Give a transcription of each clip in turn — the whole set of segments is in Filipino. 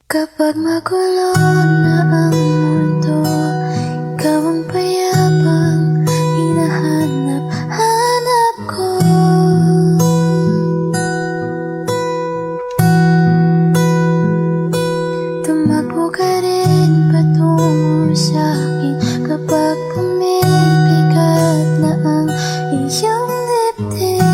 Kapag magulo na ang mundo, ikaw ang payapang hinahanap-hanap ko. Tumakbo ka rin patungo sa'kin kapag pumibigat na ang iyong dibdib.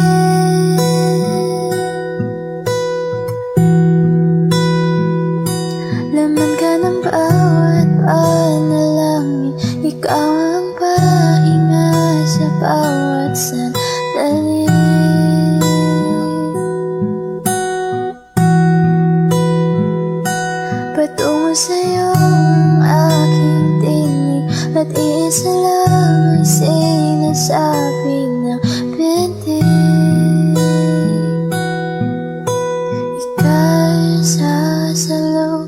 Laman ka ng bawat panalangin, ikaw ang pahinga sa bawat sandali. Patungo sa'yo ang aking tinig, at isa lang ay sinasabi ng bintig. Ika'y sasalubungin.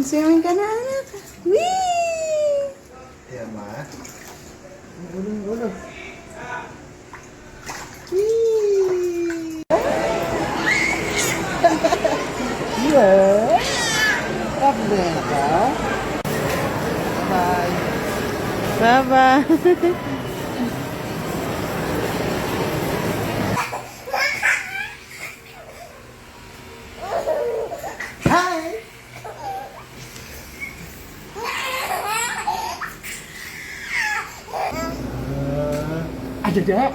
Swimming ka na, anak. Whee! Ayan, ma. Ulo. Whee! Yeah. Up there ka. Bye. Bye-bye. Hi! Ada.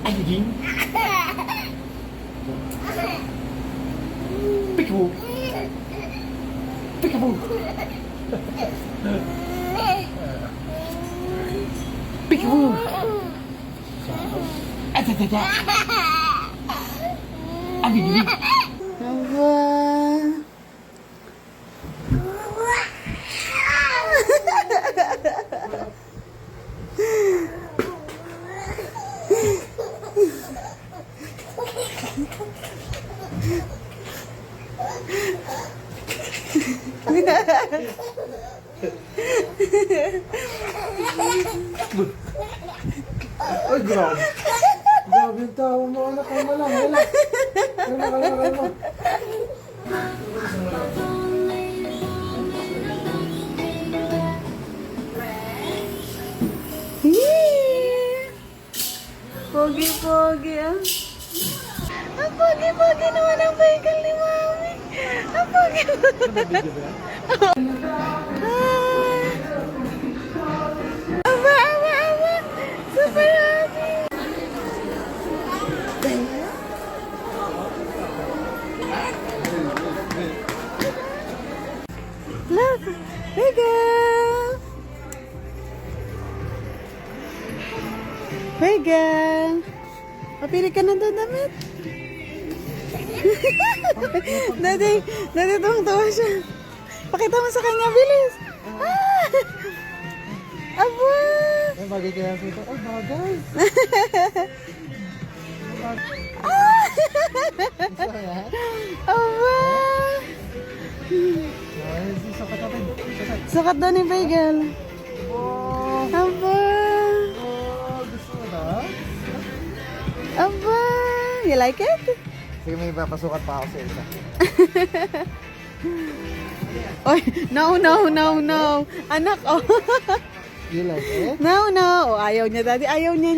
Anjing. Peekaboo. Peekaboo. Peekaboo. Ada. Anjing. Aba. Ay, grabe. Grabe yung tao mo. Anak, kalma lang. Kalma. Pogi-pogi ah. Ang pogi-pogi naman ang vehicle ni Mami. Ang pogi-pogi. Aba. Super happy. Look, vehicle. Vehicle. Papili ka na doon, damit. Dati tuwang-tuwa siya. Pakita mo sa kanya, bilis. Ah! Aba! Ay, bagay kaya sa ito. Ay, bagay. Ah! Saya. Aba! Ay, sakat natin. Sukat daw ni Bagel. Oh, Aba! gusto mo na? Aba! You like it? Sige, may papasukat pa ako sa isa. Oy, no. Anak, oh. You like it? No. Oh, ayaw niya, daddy. Ayaw niya.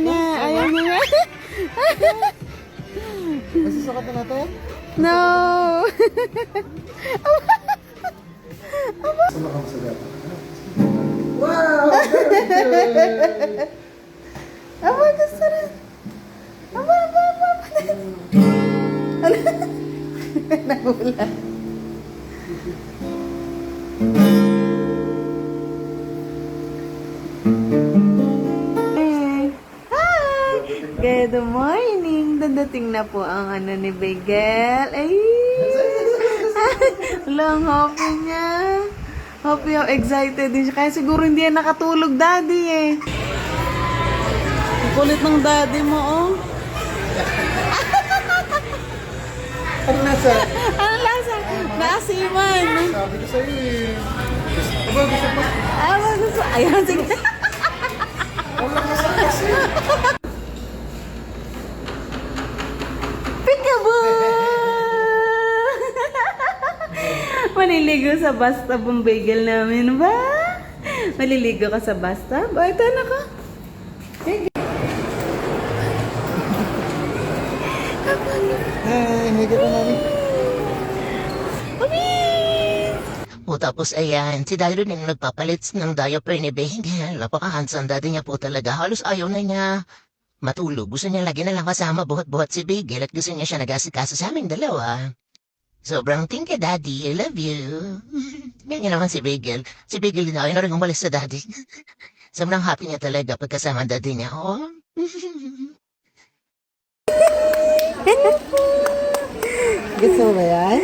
Masusukat na natin? No. Sumakam sa gata. Wow! Aba, gusto rin. Aba. Nagulat. Hi! Good morning. Dadating na po ang ano ni Bagel. Ay! Lang happy niya. Happy, excited din siya. Kaya siguro hindi yan nakatulog, daddy eh. Ang kulit ng daddy mo, oh. Ano nasa? Ano lasa? Naasiman. Sabi ko sa'yo eh. Aba, gusto mo? Ah, gusto. Ayan, sige. maliligo sa bathtub ang bagel namin, ba? Maliligo ka sa bathtub? O, ito na ka. Hey, higit na mami. O tapos ayan, si Daryl yung nagpapalit ng diaper ni Beng. Napaka-handsome daddy niya po talaga. Halos ayaw na niya matulog. Gusto niya lagi na lang kasama buhat-buhat si Bigel at gusto niya siya nag-asikaso sa aming dalawa. Sobrang thank you, Daddy. I love you. Ganyan naman si Bigel. Si Bigel din ayaw na rin umalis sa Daddy. Sobrang happy niya talaga pagkasama ang Daddy niya. Oh. Gusto mo ba yan?